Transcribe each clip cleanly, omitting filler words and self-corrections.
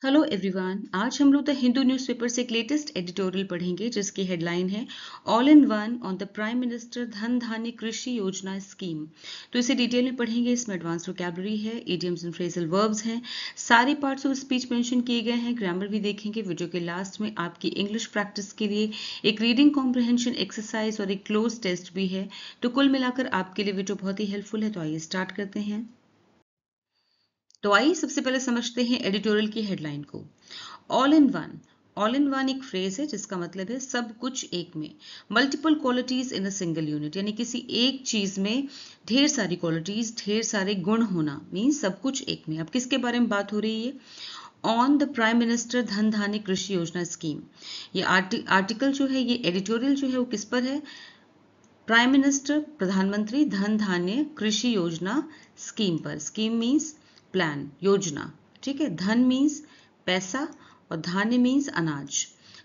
Hello everyone. आज हम लोग द हिंदू न्यूज़पेपर से एक लेटेस्ट एडिटोरियल पढ़ेंगे जिसकी हेडलाइन है all in one on the prime minister धन धान्य कृषि योजना स्कीम। तो इसे डिटेल में पढ़ेंगे। इसमें एडवांस वोकैबुलरी है, इडियम्स एंड फ्रेजल वर्ब्स हैं, सारे पार्ट्स ऑफ स्पीच मेंशन किए गए हैं, ग्रामर भी देखेंगे। वीडियो के लास्ट में आपकी इंग्लिश प्रैक्टिस के लिए एक रीडिंग कॉम्प्रिहेंशन एक्सरसाइज और एक क्लोज टेस्ट भी है। तो कुल मिलाकर आपके लिए वीडियो बहुत ही हेल्पफुल है। तो आइए स्टार्ट करते हैं। तो आइए सबसे पहले समझते हैं एडिटोरियल की हेडलाइन को। All in one. All in one एक फ्रेज है जिसका मतलब है सब कुछ एक में। Multiple qualities in a single unit, यानी किसी एक चीज में ढेर सारी क्वालिटीज, ढेर सारे गुण होना, मीन्स सब कुछ एक में। अब किसके बारे में बात हो रही है? ऑन द प्राइम मिनिस्टर धन धान्य कृषि योजना स्कीम। ये आर्टिकल जो है, ये एडिटोरियल जो है वो किस पर है? प्राइम मिनिस्टर, प्रधानमंत्री धन धान्य कृषि योजना स्कीम पर। स्कीम मीन्स प्लान, योजना, ठीक है। धन मीन्स पैसा और धान्य मीन्स अनाज।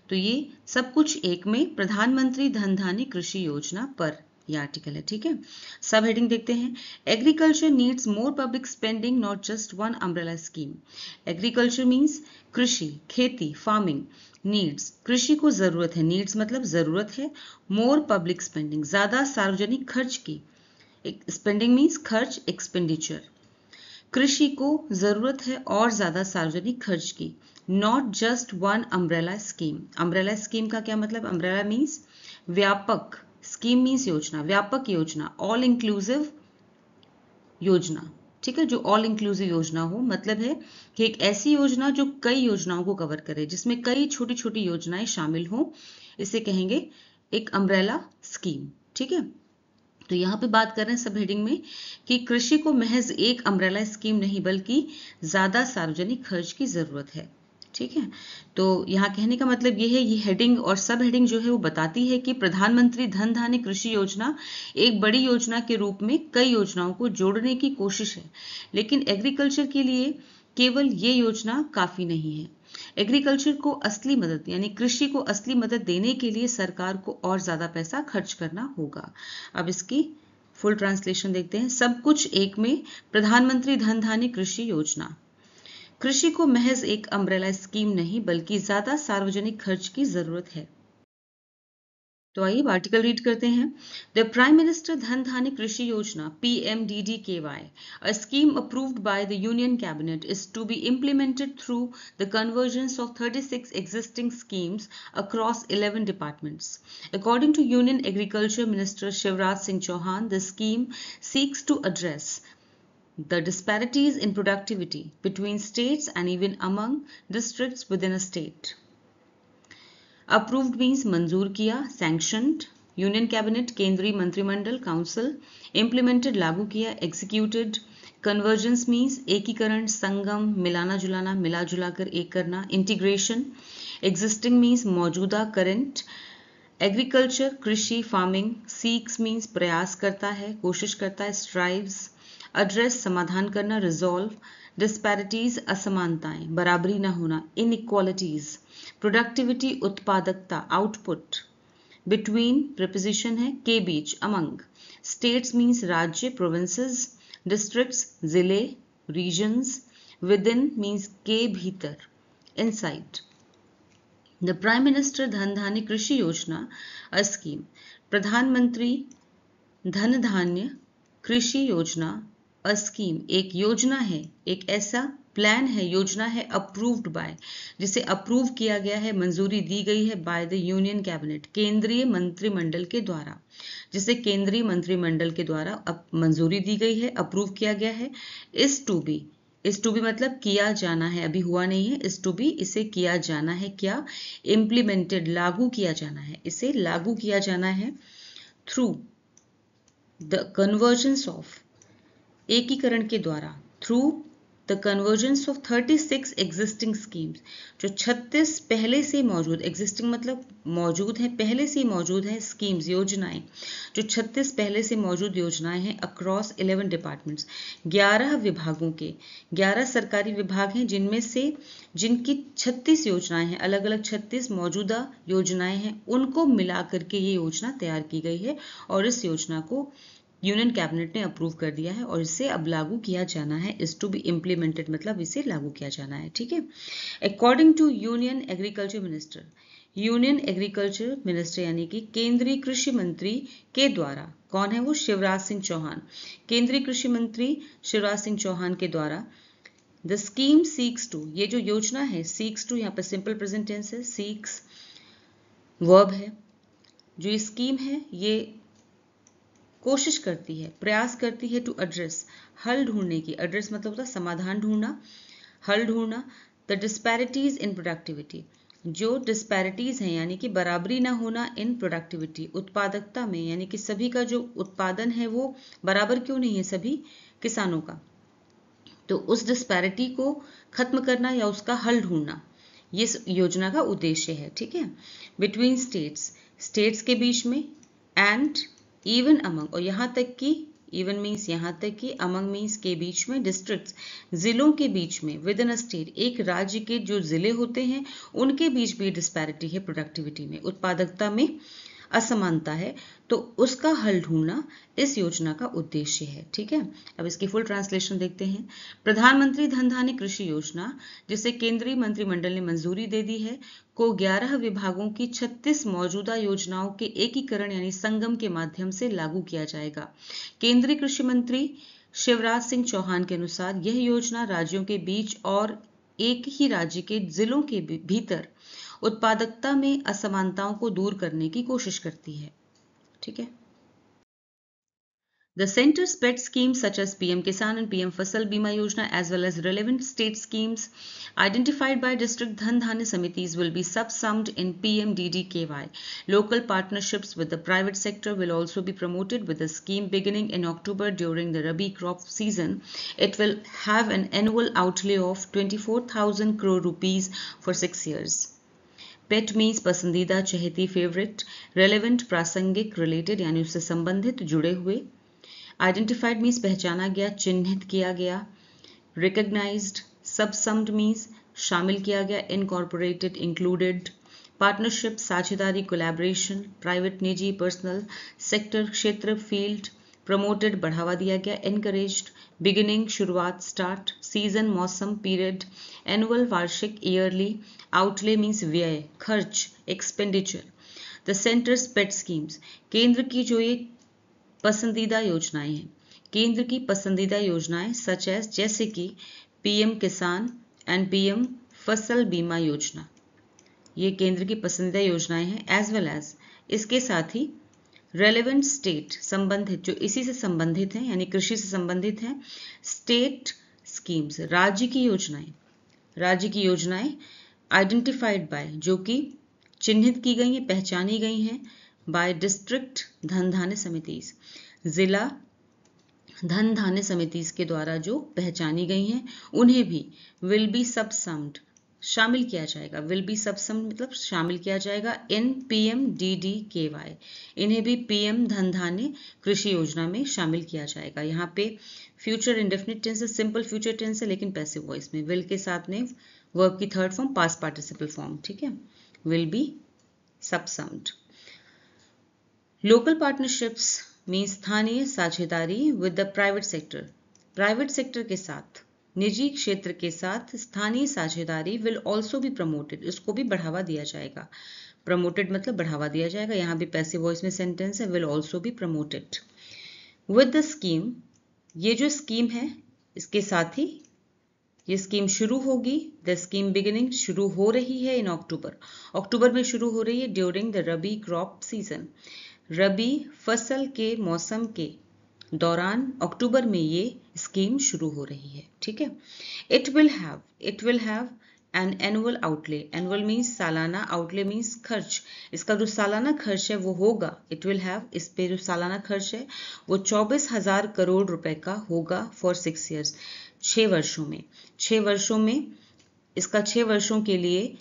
तो ये सब कुछ एक में प्रधानमंत्री धन धान्य कृषि योजना पर ये आर्टिकल है, ठीक है। सब हेडिंग देखते हैं। Agriculture needs more public spending, not just one umbrella scheme. Agriculture means कृषि, खेती, फार्मिंग। नीड्स, कृषि को जरूरत है, नीड्स मतलब जरूरत है। मोर पब्लिक स्पेंडिंग, ज्यादा सार्वजनिक खर्च की। स्पेंडिंग मीन्स खर्च, एक्सपेंडिचर। कृषि को जरूरत है और ज्यादा सार्वजनिक खर्च की। Not just one umbrella scheme. Umbrella scheme का क्या मतलब? अम्ब्रेला मीन्स व्यापक, स्कीम मीन्स योजना, व्यापक योजना, ऑल इंक्लूसिव योजना, ठीक है। जो ऑल इंक्लूसिव योजना हो, मतलब है कि एक ऐसी योजना जो कई योजनाओं को कवर करे, जिसमें कई छोटी छोटी योजनाएं शामिल हो, इसे कहेंगे एक अम्ब्रेला स्कीम, ठीक है। तो यहाँ पे बात कर रहे हैं सब हेडिंग में कि कृषि को महज एक अम्ब्रेला स्कीम नहीं बल्कि ज्यादा सार्वजनिक खर्च की जरूरत है, ठीक है। तो यहाँ कहने का मतलब ये है, ये हेडिंग और सब हेडिंग जो है वो बताती है कि प्रधानमंत्री धन धान्य कृषि योजना एक बड़ी योजना के रूप में कई योजनाओं को जोड़ने की कोशिश है, लेकिन एग्रीकल्चर के लिए केवल ये योजना काफी नहीं है। एग्रीकल्चर को असली मदद, यानी कृषि को असली मदद देने के लिए सरकार को और ज्यादा पैसा खर्च करना होगा। अब इसकी फुल ट्रांसलेशन देखते हैं। सब कुछ एक में प्रधानमंत्री धन धान्य कृषि योजना। कृषि को महज एक अम्ब्रेला स्कीम नहीं बल्कि ज्यादा सार्वजनिक खर्च की जरूरत है। तो आइए आर्टिकल रीड करते हैं। द प्राइम मिनिस्टर धन धान्य कृषि योजना PMDDKY, a scheme approved by the Union Cabinet, is to be implemented through the convergence of 36 existing schemes across 11 departments. According to Union Agriculture Minister Shivraj Singh Chauhan, the scheme seeks to address the disparities in productivity between states and even among districts within a state. Approved means मंजूर किया, sanctioned, union cabinet केंद्रीय मंत्रिमंडल council, implemented लागू किया, executed, convergence means एकीकरण, संगम, मिलाना जुलाना, मिला जुलाकर एक करना, integration, existing means मौजूदा, current, एग्रीकल्चर कृषि, फार्मिंग, सीक्स मीन्स प्रयास करता है, कोशिश करता है, स्ट्राइव्स, एड्रेस समाधान करना, रिजॉल्व, डिस्पैरिटीज असमानताएं, बराबरी न होना, इनइक्वालिटीज, प्रोडक्टिविटी उत्पादकता, आउटपुट, बिटवीन प्रीपोजिशन है, के बीच, अमंग, स्टेट्स मीन्स राज्य, प्रोविंसेस, डिस्ट्रिक्ट्स जिले, रीजन्स, विदिन मीन्स के भीतर, इनसाइड। द प्राइम मिनिस्टर धन धान्य कृषि योजना अ स्कीम, प्रधानमंत्री धन धान्य कृषि योजना अ स्कीम एक योजना है, एक ऐसा प्लान है, योजना है, अप्रूव्ड बाय, जिसे अप्रूव किया गया है, मंजूरी दी गई है, बाय द यूनियन कैबिनेट केंद्रीय मंत्रिमंडल के द्वारा, जिसे केंद्रीय मंत्रिमंडल के द्वारा मंजूरी दी गई है, अप्रूव किया गया है। इस टू बी मतलब किया जाना है, अभी हुआ नहीं है। इस टू बी, इसे किया जाना है, क्या? इम्प्लीमेंटेड, लागू किया जाना है, इसे लागू किया जाना है। थ्रू द कन्वर्जेंस ऑफ, एकीकरण के द्वारा, through the convergence of 36 existing schemes, जो 36 पहले से मौजूद, एग्जिस्टिंग मतलब मौजूद है, पहले से मौजूद है, स्कीम्स योजनाएं, जो 36 पहले से मौजूद योजनाएं हैं, अक्रॉस 11 डिपार्टमेंट्स, 11 विभागों के, 11 सरकारी विभाग हैं जिनमें से जिनकी 36 योजनाएं हैं, अलग अलग 36 मौजूदा योजनाएं हैं, उनको मिला करके ये योजना तैयार की गई है और इस योजना को यूनियन कैबिनेट ने अप्रूव कर दिया है और इसे अब लागू किया जाना है। इज टू बी इम्प्लीमेंटेड मतलब इसे लागू किया जाना है, ठीक है। According to union agriculture minister, union agriculture minister यानी कि केंद्रीय कृषि मंत्री के द्वारा, कौन है वो? शिवराज सिंह चौहान। केंद्रीय कृषि मंत्री शिवराज सिंह चौहान के द्वारा द स्कीम सीक्स टू, ये जो योजना है सीक्स टू, यहाँ पर सिंपल प्रेजेंट टेंस है, सीक्स वर्ब है। जो ये स्कीम है ये कोशिश करती है, प्रयास करती है टू एड्रेस, हल ढूंढने की, एड्रेस मतलब होता है समाधान ढूंढना, हल ढूंढना, द डिस्पैरिटीज इन प्रोडक्टिविटी, जो डिस्पैरिटीज हैं यानी कि बराबरी ना होना इन प्रोडक्टिविटी, उत्पादकता में, यानी कि सभी का जो उत्पादन है वो बराबर क्यों नहीं है सभी किसानों का, तो उस डिस्पैरिटी को खत्म करना या उसका हल ढूंढना ये इस योजना का उद्देश्य है, ठीक है। बिटवीन स्टेट्स, स्टेट्स के बीच में, एंड इवन अमंग, और यहाँ तक कि इवन मीन्स यहाँ तक कि, अमंग मीन्स के बीच में, डिस्ट्रिक्ट्स जिलों के बीच में, विद इन अ स्टेट एक राज्य के जो जिले होते हैं उनके बीच भी डिस्पैरिटी है, प्रोडक्टिविटी में, उत्पादकता में असमानता है, तो उसका हल ढूंढना इस योजना का उद्देश्य है, ठीक है। अब इसकी फुल ट्रांसलेशन देखते हैं। प्रधानमंत्री धन धान्य कृषि योजना, जिसे केंद्रीय मंत्रिमंडल ने मंजूरी दे दी है, को 11 विभागों की 36 मौजूदा योजनाओं के एकीकरण यानी संगम के माध्यम से लागू किया जाएगा। केंद्रीय कृषि मंत्री शिवराज सिंह चौहान के अनुसार यह योजना राज्यों के बीच और एक ही राज्य के जिलों के भीतर उत्पादकता में असमानताओं को दूर करने की कोशिश करती है, ठीक है। The center's pet schemes such as PM Kisan and PM Fasal Bima Yojana as well as relevant state schemes identified by district Dhan Dhanya Samitis will be subsumed in PMDDKY. Local partnerships with the private sector will also be promoted with the scheme beginning in October during the Rabi crop season. It will have an annual outlay of 24,000 crore rupees for 6 years. Pet means पसंदीदा, चहेती, favourite, relevant प्रासंगिक, related यानी उससे संबंधित, जुड़े हुए, identified means पहचाना गया, चिन्हित किया गया, रिकग्नाइज्ड, सबसम्ड मीन्स शामिल किया गया, इनकॉर्पोरेटेड, इंक्लूडेड, पार्टनरशिप साझेदारी, कोलैबोरेशन, प्राइवेट निजी, पर्सनल सेक्टर क्षेत्र, फील्ड, प्रमोटेड बढ़ावा दिया गया, एनकरेज्ड, बिगिनिंग शुरुआत, स्टार्ट, सीजन मौसम, पीरियड, एनुअल वार्षिक, ईयरली, आउटले मीन्स व्यय, खर्च, expenditure, the centres pet schemes, केंद्र की जो ये पसंदीदा योजनाएं हैं, केंद्र की पसंदीदा योजनाएं सच एज जैसे कि पीएम किसान एंड पीएम फसल बीमा योजना, ये केंद्र की पसंदीदा योजनाएं हैं, एज वेल एज इसके साथ ही रेलेवेंट स्टेट संबंधित, जो इसी से संबंधित हैं यानी कृषि से संबंधित हैं, स्टेट स्कीम्स राज्य की योजनाएं, राज्य की योजनाएं आइडेंटिफाइड बाय जो कि चिन्हित की गई हैं, पहचानी गई हैं, बाय डिस्ट्रिक्ट धन धान्य समितिज, जिला धन धान्य समितिज के द्वारा जो पहचानी गई हैं उन्हें भी विल बी सबसम्ड शामिल किया जाएगा, विल बी सबसम्ड मतलब शामिल किया जाएगा इन PMDDKY, इन्हें भी पीएम धन धान्य कृषि योजना में शामिल किया जाएगा। यहाँ पे फ्यूचर इंडेफिनिट टेंस है, सिंपल फ्यूचर टेंस है लेकिन पैसिव वॉइस में, विल के साथ में वर्ब की third form past participle form, ठीक है, will be subsumed. Local partnerships mean स्थानीय साझेदारी with the private sector, private sector के साथ, निजी क्षेत्र के साथ स्थानीय साझेदारी विल ऑल्सो बी प्रमोटेड, इसको भी बढ़ावा दिया जाएगा, प्रमोटेड मतलब बढ़ावा दिया जाएगा, यहाँ भी पैसिव वॉइस में सेंटेंस है, will also be promoted with the scheme, ये जो स्कीम है इसके साथ ही ये स्कीम शुरू होगी, द स्कीम बिगिनिंग शुरू हो रही है इन अक्टूबर, अक्टूबर में शुरू हो रही है, during the rabi crop season, rabi फसल के मौसम के दौरान अक्टूबर में ये स्कीम शुरू हो रही है, ठीक है। It will have an annual outlay, annual means सालाना, आउटले मीन्स खर्च, इसका जो सालाना खर्च है वो होगा, इट विल हैव, इस पे जो सालाना खर्च है वो 24,000 करोड़ रुपए का होगा फॉर 6 years, 6 वर्षों में, 6 वर्षों में इसका 6 वर्षों के लिए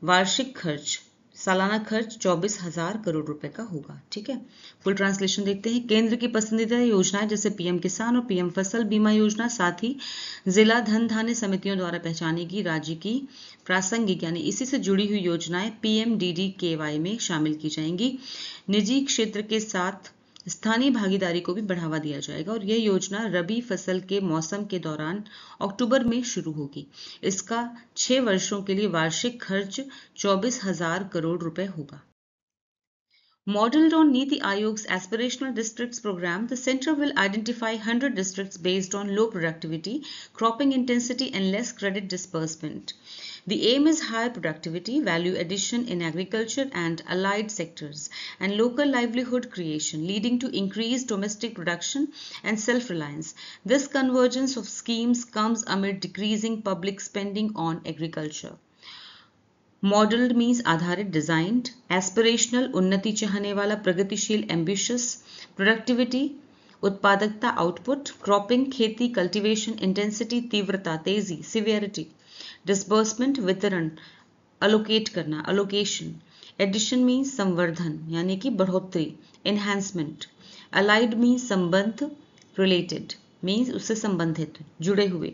वार्षिक खर्च, सालाना खर्च 24,000 करोड़ रुपए का होगा, ठीक है। फुल ट्रांसलेशन देखते हैं। केंद्र की पसंदीदा योजनाएं जैसे पीएम किसान और पीएम फसल बीमा योजना, साथ ही जिला धन धान्य समितियों द्वारा पहचानी गई राज्य की प्रासंगिक यानी इसी से जुड़ी हुई योजनाएं PMDDKY में शामिल की जाएंगी। निजी क्षेत्र के साथ स्थानीय भागीदारी को भी बढ़ावा दिया जाएगा और यह योजना रबी फसल के मौसम के दौरान अक्टूबर में शुरू होगी। इसका 6 वर्षों के लिए वार्षिक खर्च 24,000 करोड़ रुपए होगा। Modeled on Niti Aayog's Aspirational Districts program, the center will identify 100 districts based on low productivity, cropping intensity, and less credit disbursement. The aim is higher productivity, value addition in agriculture and allied sectors, and local livelihood creation, leading to increased domestic production and self-reliance. This convergence of schemes comes amid decreasing public spending on agriculture. Modelled means आधारित, designed, aspirational उन्नति चाहने वाला, प्रगतिशील ambitious, productivity उत्पादकता output, cropping खेती cultivation, intensity तीव्रता तेजी severity, disbursement वितरण, अलोकेट करना अलोकेशन, एडिशन मीन्स संवर्धन यानी कि बढ़ोतरी, एनहांसमेंट, अलाइड मीन्स संबंध, रिलेटेड मीन्स उससे संबंधित जुड़े हुए,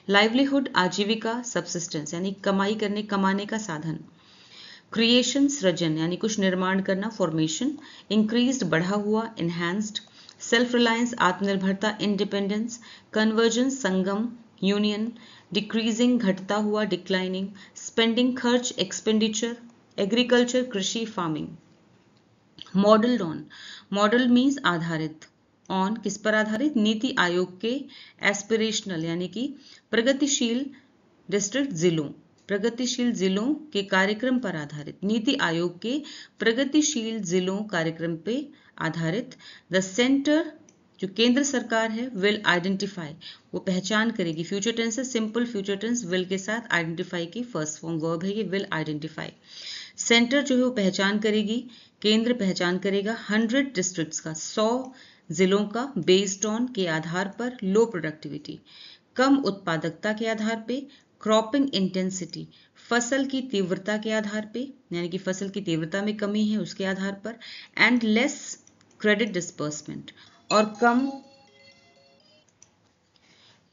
लाइवलीहुड आजीविका सब्सिस्टेंस यानी कमाई करने कमाने का साधन, क्रिएशन सृजन यानी कुछ निर्माण करना फॉर्मेशन, इंक्रीज्ड बढ़ा हुआ इनहैंस्ड, सेल्फ रिलायंस आत्मनिर्भरता इंडिपेंडेंस, कन्वर्जेंस संगम यूनियन, डिक्रीजिंग घटता हुआ डिक्लाइनिंग, स्पेंडिंग खर्च एक्सपेंडिचर, एग्रीकल्चर कृषि farming. Modelled on, model means आधारित, ऑन किस पर आधारित, नीति आयोग के एस्पिरेशनल यानी कि प्रगतिशील डिस्ट्रिक्ट जिलों, प्रगतिशील जिलों के कार्यक्रम पर आधारित, नीति आयोग के प्रगतिशील जिलों कार्यक्रम पे आधारित। द सेंटर जो केंद्र सरकार है, विल आइडेंटिफाई वो पहचान करेगी, फ्यूचर टेंस है, सिंपल फ्यूचर टेंस विल के साथ आइडेंटिफाई की फर्स्ट फॉर्म वर्ब है ये विल आइडेंटिफाई। सेंटर जो है वो पहचान करेगी, केंद्र पहचान करेगा 100 डिस्ट्रिक्ट्स का 100 जिलों का, बेस्ड ऑन के आधार पर, लो प्रोडक्टिविटी कम उत्पादकता के आधार पे, क्रॉपिंग इंटेंसिटी फसल की तीव्रता के आधार पे यानी कि फसल की तीव्रता में कमी है उसके आधार पर, एंड लेस क्रेडिट डिस्बर्समेंट और कम,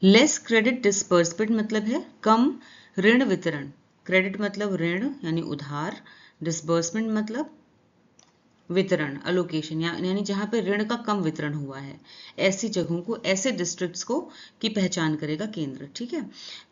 लेस क्रेडिट डिस्बर्समेंट मतलब है कम ऋण वितरण, क्रेडिट मतलब ऋण यानी उधार, डिस्बर्समेंट मतलब वितरण अलोकेशन यानी जहां पे ऋण का कम वितरण हुआ है, ऐसी जगहों को, ऐसे डिस्ट्रिक्ट्स को की पहचान करेगा केंद्र। ठीक है।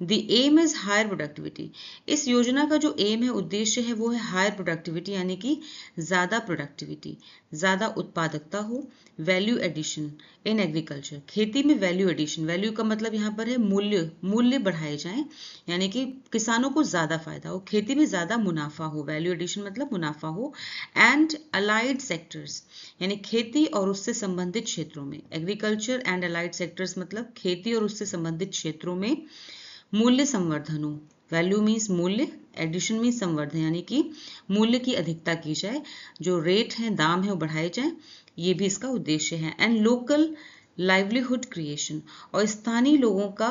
The aim is higher productivity, इस योजना का जो एम है उद्देश्य है वो है हायर प्रोडक्टिविटी यानी कि ज्यादा प्रोडक्टिविटी, ज्यादा उत्पादकता हो, वैल्यू एडिशन इन एग्रीकल्चर, खेती में वैल्यू एडिशन, वैल्यू का मतलब यहाँ पर है मूल्य, मूल्य बढ़ाए जाएं यानी कि किसानों को ज्यादा फायदा हो, खेती में ज्यादा मुनाफा हो, वैल्यू एडिशन मतलब मुनाफा हो, एंड अलाइड सेक्टर्स यानी खेती और उससे संबंधित क्षेत्रों में, एग्रीकल्चर एंड अलाइड सेक्टर्स मतलब खेती और उससे संबंधित क्षेत्रों में मूल्य संवर्धन हो, वैल्यू मीन्स मूल्य, एडिशन मीन्स संवर्धन यानी कि मूल्य की अधिकता की जाए, जो रेट है दाम है वो बढ़ाए जाए, ये भी इसका उद्देश्य है। एंड लोकल लाइवलीहुड क्रिएशन, और स्थानीय लोगों का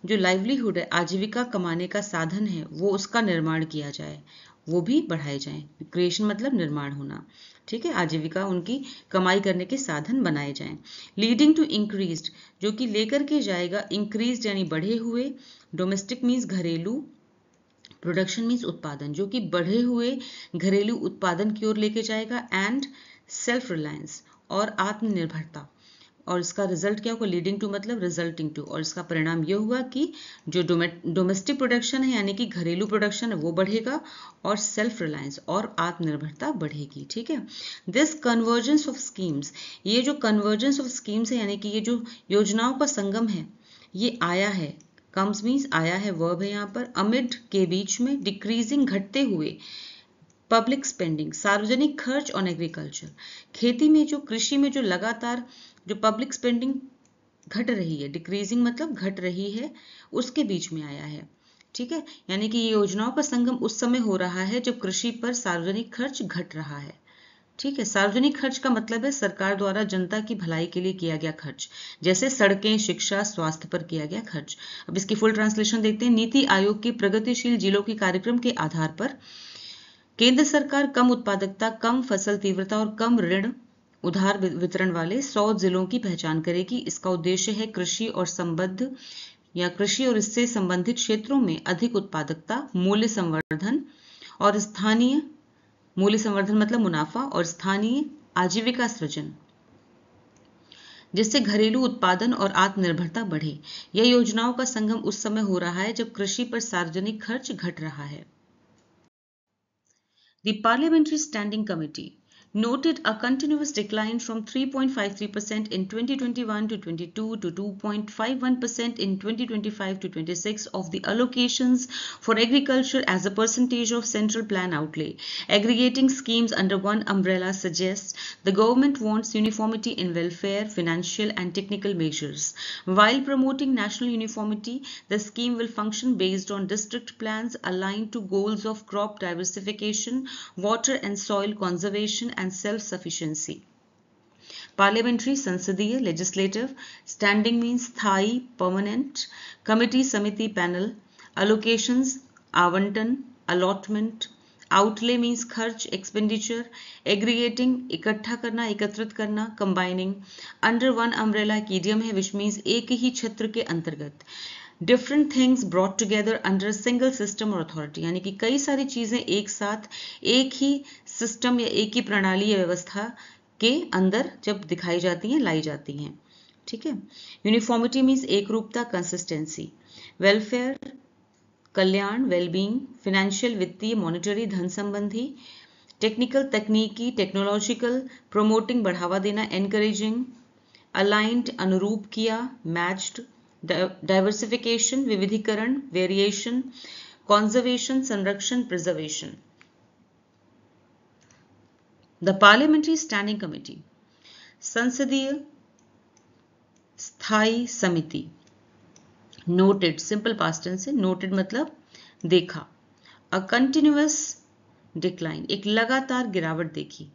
जो लाइवलीहुड है आजीविका कमाने का साधन है वो उसका निर्माण किया जाए, वो भी बढ़ाए जाएं, क्रिएशन मतलब निर्माण होना। ठीक है, आजीविका उनकी कमाई करने के साधन बनाए जाएं। लीडिंग टू इंक्रीज्ड जो कि लेकर के जाएगा, इंक्रीज्ड यानी बढ़े हुए, डोमेस्टिक मीन्स घरेलू, प्रोडक्शन मीन्स उत्पादन, जो कि बढ़े हुए घरेलू उत्पादन की ओर लेके जाएगा, एंड सेल्फ रिलायंस और आत्मनिर्भरता, और इसका रिजल्ट क्या होगा, लीडिंग टू मतलब रिजल्टिंग टू, और इसका परिणाम यह हुआ कि जो डोमेस्टिक प्रोडक्शन है यानी कि घरेलू प्रोडक्शन है वो बढ़ेगा और सेल्फ रिलायंस और आत्मनिर्भरता बढ़ेगी। ठीक है। दिस कन्वर्जेंस ऑफ स्कीम्स, ये जो कन्वर्जेंस ऑफ स्कीम्स है यानी कि ये जो योजनाओं का संगम है ये आया है, कम्स मीन्स आया है, वर्ब है यहाँ पर, अमिड के बीच में, डिक्रीजिंग घटते हुए, पब्लिक स्पेंडिंग सार्वजनिक खर्च ऑन एग्रीकल्चर, खेती में जो कृषि में जो लगातार जो पब्लिक स्पेंडिंग घट रही है, डिक्रीजिंग मतलब घट रही है, उसके बीच में आया है। ठीक है, यानी कि ये योजनाओं का संगम उस समय हो रहा है जब कृषि पर सार्वजनिक खर्च घट रहा है। ठीक है, सार्वजनिक खर्च का मतलब है सरकार द्वारा जनता की भलाई के लिए किया गया खर्च, जैसे सड़कें, शिक्षा, स्वास्थ्य पर किया गया खर्च। अब इसकी फुल ट्रांसलेशन देखते हैं। नीति आयोग के प्रगतिशील जिलों के कार्यक्रम के आधार पर केंद्र सरकार कम उत्पादकता, कम फसल तीव्रता और कम ऋण उधार वितरण वाले 100 जिलों की पहचान करेगी। इसका उद्देश्य है कृषि और संबद्ध या कृषि और इससे संबंधित क्षेत्रों में अधिक उत्पादकता, मूल्य संवर्धन और स्थानीय, मूल्य संवर्धन मतलब मुनाफा, और स्थानीय आजीविका सृजन। जिससे घरेलू उत्पादन और आत्मनिर्भरता बढ़े। यह योजनाओं का संगम उस समय हो रहा है जब कृषि पर सार्वजनिक खर्च घट रहा है। The Parliamentary Standing Committee noted a continuous decline from 3.53% in 2021 to 22 to 2.51% in 2025 to 26 of the allocations for agriculture as a percentage of central plan outlay. Aggregating schemes under one umbrella suggests the government wants uniformity in welfare, financial and technical measures. While promoting national uniformity, the scheme will function based on district plans aligned to goals of crop diversification, water and soil conservation and self-sufficiency. Parliamentary संसदीय legislative standing means स्थायी permanent committee समिति panel allocations आवंटन allotment outlay means खर्च expenditure aggregating इकट्ठा करना एकत्रित करना combining under one umbrella एक idiom है which means एक ही छत्र के अंतर्गत different things brought together under single system और अथॉरिटी, यानी कि कई सारी चीजें एक साथ एक ही सिस्टम या एक ही प्रणाली या व्यवस्था के अंदर जब दिखाई जाती हैं, लाई जाती हैं। ठीक है। यूनिफॉर्मिटी मीन्स एक रूपता, कंसिस्टेंसी। वेलफेयर कल्याण, वेलबींग। फाइनेंशियल वित्तीय, मॉनिटरी धन संबंधी। टेक्निकल तकनीकी, टेक्नोलॉजिकल। प्रोमोटिंग बढ़ावा देना, एनकरेजिंग। अलाइंड अनुरूप किया, मैच्ड। डाइवर्सिफिकेशन विविधीकरण, वेरिएशन। कंजर्वेशन संरक्षण, preservation. The parliamentary standing committee संसदीय स्थायी समिति नोटेड, सिंपल पास्ट टेंस है, नोटेड मतलब देखा। अ कंटिन्यूअस डिक्लाइन, एक लगातार गिरावट देखी।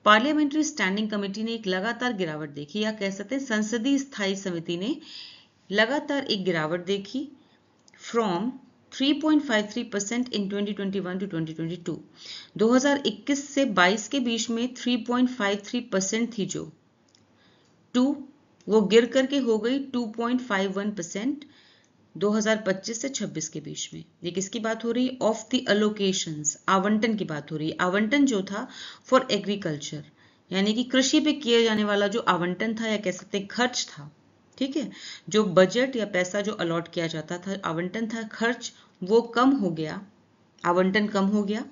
पार्लियामेंट्री स्टैंडिंग कमेटी ने एक लगातार गिरावट देखी, या कह सकते हैं संसदीय स्थायी समिति ने लगातार एक गिरावट देखी फ्रॉम 3.53% इन 2021 टू 2022। 2021 से 22 के बीच में 3.53% थी जो टू वो गिर करके हो गई 2.51% 2025 से 26 के बीच में। ये किसकी बात हो रही है? ऑफ द अलोकेशंस, आवंटन की बात हो रही है। आवंटन जो था फॉर एग्रीकल्चर, यानी कि कृषि पे किया जाने वाला जो आवंटन था या कह सकते हैं खर्च था, ठीक है, जो बजट या पैसा जो अलॉट किया जाता था, आवंटन था, खर्च वो कम हो गया, आवंटन कम हो गया,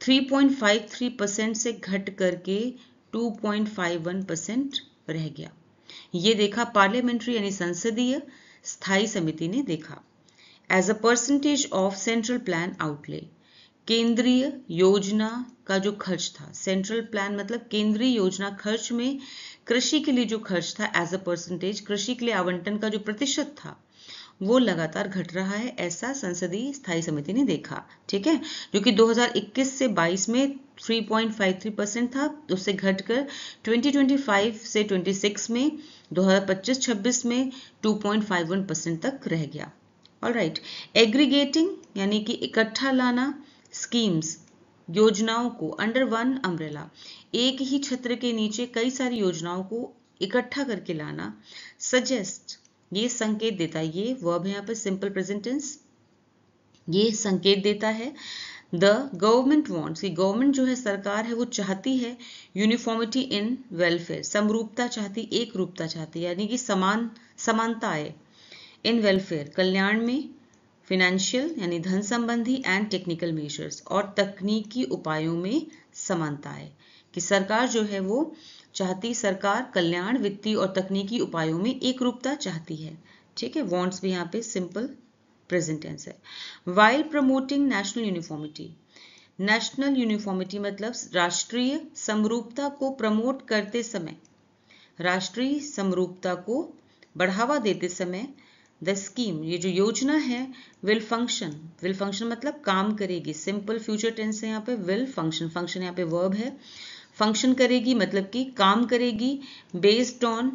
3.53% से घट करके 2.51% रह गया। ये देखा पार्लियामेंट्री यानी संसदीय स्थायी समिति ने देखा। As a percentage of central plan outlay, केंद्रीय योजना का जो खर्च था, सेंट्रल प्लान मतलब केंद्रीय योजना खर्च में कृषि के लिए जो खर्च था एज अ परसेंटेज, कृषि के लिए आवंटन का जो प्रतिशत था वो लगातार घट रहा है, ऐसा संसदीय स्थायी समिति ने देखा। ठीक है, जो कि 2021 से 22 में 3.53% था, उससे घटकर 2025 से 26 में 2025-26 में 2.51% तक रह गया। ऑलराइट, एग्रीगेटिंग यानी कि इकट्ठा लाना, स्कीम्स योजनाओं को अंडर वन अम्ब्रेला, एक ही छत्र के नीचे कई सारी योजनाओं को इकट्ठा करके लाना। सजेस्ट, ये संकेत देता है, ये वर्ब है यहाँ पे सिंपल प्रेजेंट टेंस, ये संकेत देता है द गवर्नमेंट वांट्स, गवर्नमेंट जो है सरकार है वो चाहती है यूनिफॉर्मिटी इन वेलफेयर, समरूपता चाहती, एक रूपता चाहती, यानी कि समानता आए इन वेलफेयर कल्याण में, फाइनेंशियल यानी धन संबंधी एंड टेक्निकल मेजर्स और तकनीकी उपायों में समानता है, कि सरकार जो है वो चाहती, सरकार कल्याण वित्तीय और तकनीकी उपायों में एक रूपता चाहती है। ठीक है, वांट्स भी यहाँ पे सिंपल प्रेजेंट टेंस है। While promoting national uniformity, national uniformity मतलब राष्ट्रीय समरूपता को प्रमोट करते समय, राष्ट्रीय समरूपता को बढ़ावा देते समय, द स्कीम ये जो योजना है विल फंक्शन मतलब काम करेगी, सिंपल फ्यूचर टेंस है यहाँ पे, विल फंक्शन, फंक्शन यहाँ पे वर्ब है, फंक्शन करेगी मतलब कि काम करेगी, बेस्ड ऑन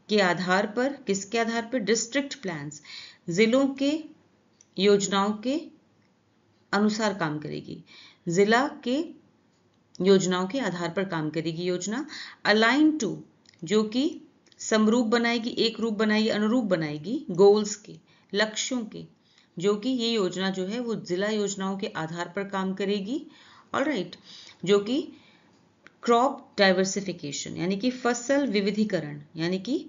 के आधार पर, किसके आधार पर? डिस्ट्रिक्ट प्लान्स, जिलों के योजनाओं के अनुसार काम करेगी, जिला के योजनाओं के आधार पर काम करेगी योजना। अलाइन टू जो कि समरूप बनाएगी, एक रूप बनाएगी, अनुरूप बनाएगी गोल्स के, लक्ष्यों के, जो कि ये योजना जो है वो जिला योजनाओं के आधार पर काम करेगी। ऑलराइट, जो कि क्रॉप डाइवर्सिफिकेशन यानी कि फसल विविधीकरण, यानी कि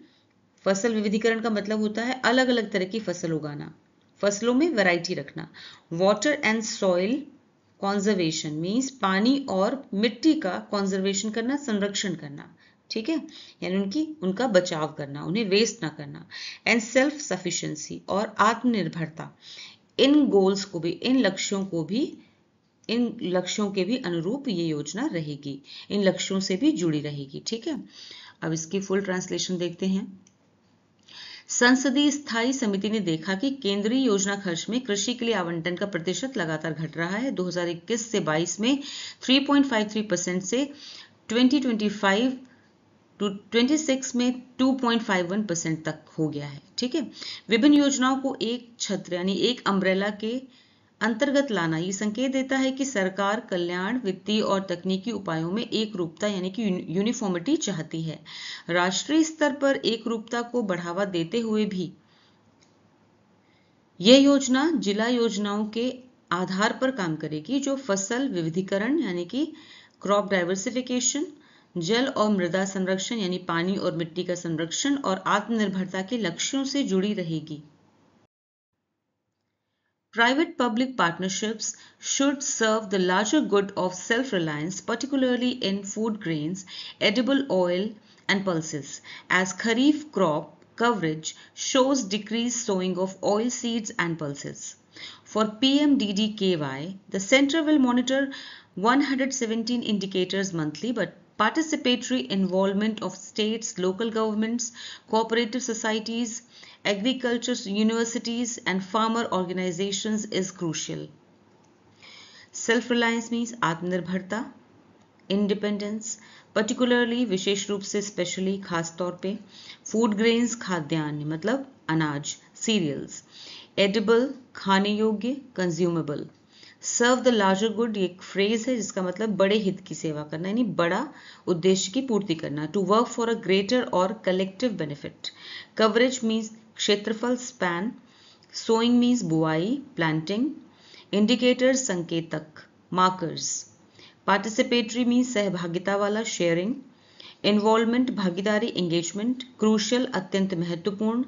फसल विविधीकरण का मतलब होता है अलग अलग तरह की फसल उगाना, फसलों में वैरायटी रखना। Water and soil conservation means पानी और मिट्टी का कॉन्जर्वेशन करना, संरक्षण करना, ठीक है, यानी उनका बचाव करना, उन्हें वेस्ट ना करना। एंड सेल्फ सफिशिएंसी और आत्मनिर्भरता, इन गोल्स को भी, इन लक्ष्यों के भी अनुरूप ये योजना रहेगी, इन लक्ष्यों से भी जुड़ी रहेगी, ठीक है। अब इसकी फुल ट्रांसलेशन देखते हैं। संसदीय स्थायी समिति ने देखा कि केंद्रीय योजना खर्च में कृषि के लिए आवंटन का प्रतिशत लगातार घट रहा है। 2021 से 22 में 3.53% से 2025 टू 26 में 2.51% तक हो गया है, ठीक है। विभिन्न योजनाओं को एक छत्र यानी एक अम्ब्रेला के अंतर्गत लाना ये संकेत देता है कि सरकार कल्याण, वित्तीय और तकनीकी उपायों में एक रूपता यानी कि यूनिफॉर्मिटी चाहती है। राष्ट्रीय स्तर पर एक रूपता को बढ़ावा देते हुए भी यह योजना जिला योजनाओं के आधार पर काम करेगी, जो फसल विविधीकरण यानी कि क्रॉप डाइवर्सिफिकेशन, जल और मृदा संरक्षण यानी पानी और मिट्टी का संरक्षण और आत्मनिर्भरता के लक्ष्यों से जुड़ी रहेगी। Private public partnerships should serve the larger good of self-reliance, particularly in food grains, edible oil and pulses, as Kharif crop coverage shows decreased sowing of oil seeds and pulses. For PMDDKY, the Centre will monitor 117 indicators monthly, but participatory involvement of states, local governments, cooperative societies, agriculture universities and farmer organizations is crucial. Self-reliance means आत्मनिर्भरता, independence, particularly विशेष रूप से specially खास तौर पे, food grains खाद्यान्न मतलब अनाज, cereals, edible खाने योग्य, consumable, serve the larger good ये एक फ्रेज है जिसका मतलब बड़े हित की सेवा करना यानी बड़ा उद्देश्य की पूर्ति करना, to work for a greater or collective benefit. Coverage means क्षेत्रफल, स्पैन, सोइंग मीन्स बुआई, प्लांटिंग, इंडिकेटर्स संकेतक, मार्कर्स, पार्टिसिपेटरी मीन्स सहभागिता वाला, शेयरिंग, इन्वॉल्वमेंट भागीदारी, एंगेजमेंट, क्रूशियल अत्यंत महत्वपूर्ण,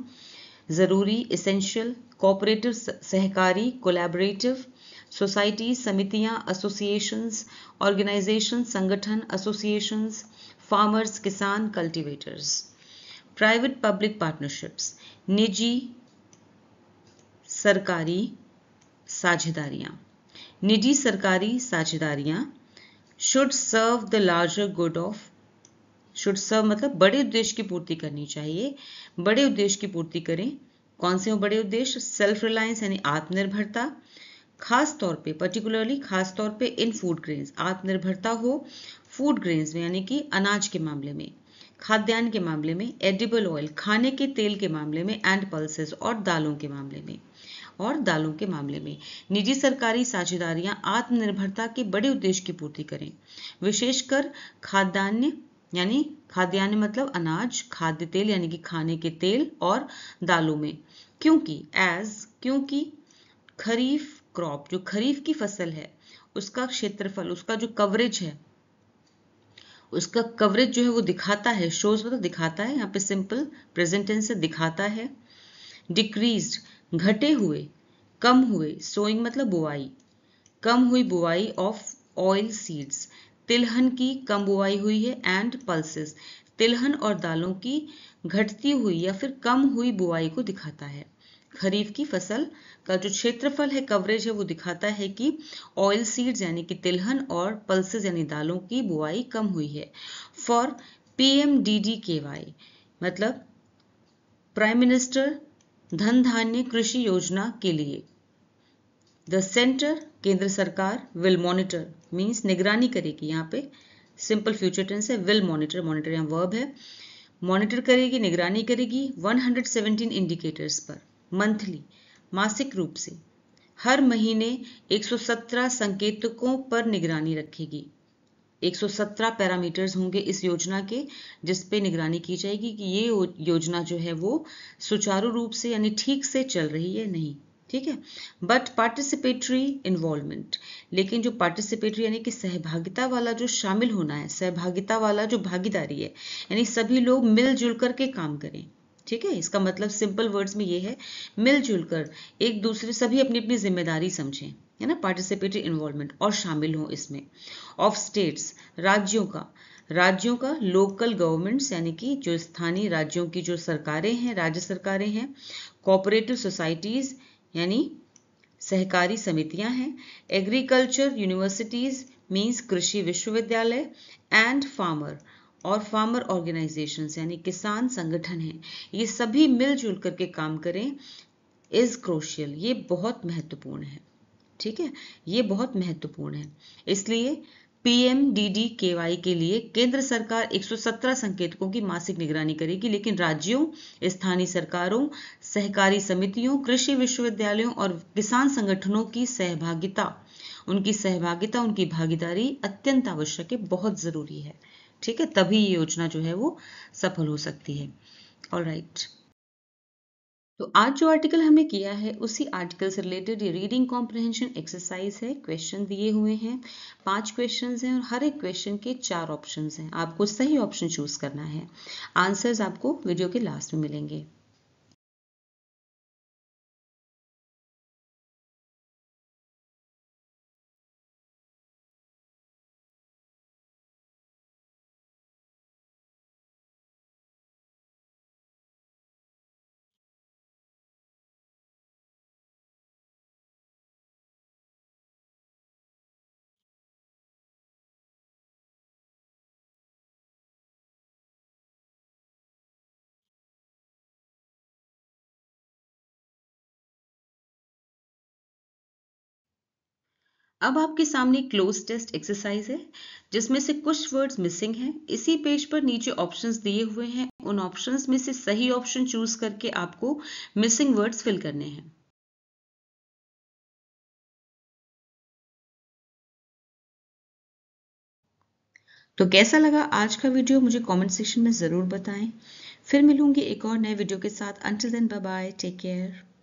जरूरी एसेंशियल, कोऑपरेटिव सहकारी, कोलैबोरेटिव, सोसाइटी समितियां, एसोसिएशंस, ऑर्गेनाइजेशन संगठन, एसोसिएशंस, फार्मर्स किसान, कल्टीवेटर्स। प्राइवेट पब्लिक पार्टनरशिप्स निजी सरकारी साझेदारियां, निजी सरकारी साझेदारियां should serve the larger good of, should serve मतलब बड़े उद्देश्य की पूर्ति करनी चाहिए, बड़े उद्देश्य की पूर्ति करें। कौन से हो बड़े उद्देश्य? सेल्फ रिलायंस यानी आत्मनिर्भरता, खास तौर पे पर्टिकुलरली खास तौर पे इन फूड ग्रेन्स, आत्मनिर्भरता हो फूड ग्रेन्स में यानी कि अनाज के मामले में, खाद्यान्न के मामले में, एडिबल ऑयल खाने के तेल के मामले में, एंड पल्सेस और दालों के मामले में, और दालों के मामले में निजी सरकारी साझेदारियां आत्मनिर्भरता के बड़े उद्देश्य की पूर्ति करें, विशेषकर खाद्यान्न यानी खाद्यान्न मतलब अनाज, खाद्य तेल यानी कि खाने के तेल और दालों में। क्योंकि खरीफ क्रॉप जो खरीफ की फसल है उसका क्षेत्रफल, उसका जो कवरेज है, उसका कवरेज जो है वो दिखाता है, शोज मतलब दिखाता है, यहाँ पे सिंपल प्रेजेंट टेंस से दिखाता है। डिक्रीज्ड घटे हुए, कम हुए, सोइंग मतलब बुआई, कम हुई बुआई ऑफ ऑयल सीड्स, तिलहन की कम बुआई हुई है, एंड पल्सेस तिलहन और दालों की घटती हुई या फिर कम हुई बुआई को दिखाता है। खरीफ की फसल का जो क्षेत्रफल है, कवरेज है, वो दिखाता है कि ऑयल सीड्स यानी कि तिलहन और पल्सेस यानी दालों की बुआई कम हुई है। फॉर PMDDKY मतलब प्राइम मिनिस्टर धन धान्य कृषि योजना के लिए, द सेंटर केंद्र सरकार विल मॉनिटर मीन्स निगरानी करेगी, यहाँ पे सिंपल फ्यूचर टेंस है, विल मॉनिटर, मॉनिटर यहाँ वर्ब है, मॉनिटर करेगी, निगरानी करेगी 117 इंडिकेटर्स पर मंथली मासिक रूप से, हर महीने 117 संकेतकों पर निगरानी रखेगी। 117 पैरामीटर्स होंगे इस योजना के जिस पे निगरानी की जाएगी कि ये योजना जो है वो सुचारू रूप से यानी ठीक से चल रही है नहीं। ठीक है। बट पार्टिसिपेटरी इन्वॉल्वमेंट, लेकिन जो पार्टिसिपेटरी यानी कि सहभागिता वाला जो शामिल होना है, सहभागिता वाला जो भागीदारी है, यानी सभी लोग मिलजुल कर के काम करें। ठीक है, इसका मतलब सिंपल वर्ड्स में ये है, मिलजुल कर एक दूसरे, सभी अपनी अपनी जिम्मेदारी समझें, है ना, पार्टिसिपेटरी इन्वॉल्वमेंट, और शामिल हों इसमें। ऑफ स्टेट्स, राज्यों का लोकल गवर्नमेंट्स यानी कि जो स्थानीय राज्यों की जो सरकारें हैं, राज्य सरकारें हैं। कोऑपरेटिव सोसाइटीज यानी सहकारी समितियां हैं। एग्रीकल्चर यूनिवर्सिटीज मींस कृषि विश्वविद्यालय। एंड फार्मर, और फार्मर ऑर्गेनाइजेशंस यानी किसान संगठन हैं। ये सभी मिलजुल करके काम करें, इज क्रोशियल, ये बहुत महत्वपूर्ण है। ठीक है, ये बहुत महत्वपूर्ण है। इसलिए PMDD-KY के लिए केंद्र सरकार 117 संकेतकों की मासिक निगरानी करेगी, लेकिन राज्यों, स्थानीय सरकारों, सहकारी समितियों, कृषि विश्वविद्यालयों और किसान संगठनों की सहभागिता, उनकी भागीदारी अत्यंत आवश्यक है, बहुत जरूरी है। ठीक है, तभी ये योजना जो है वो सफल हो सकती है। ऑलराइट, तो आज जो आर्टिकल हमने किया है उसी आर्टिकल से रिलेटेड ये रीडिंग कॉम्प्रिहेंशन एक्सरसाइज है। क्वेश्चन दिए हुए हैं, 5 क्वेश्चंस हैं और हर एक क्वेश्चन के 4 ऑप्शंस हैं। आपको सही ऑप्शन चूज करना है। आंसर्स आपको वीडियो के लास्ट में मिलेंगे। अब आपके सामने क्लोज टेस्ट एक्सरसाइज है जिसमें से कुछ वर्ड्स मिसिंग हैं। इसी पेज पर नीचे ऑप्शंस दिए हुए हैं, उन ऑप्शंस में से सही ऑप्शन चूज करके आपको मिसिंग वर्ड्स फिल करने हैं। तो कैसा लगा आज का वीडियो, मुझे कमेंट सेक्शन में जरूर बताएं। फिर मिलूंगी एक और नए वीडियो के साथ। Until then, bye bye, take care.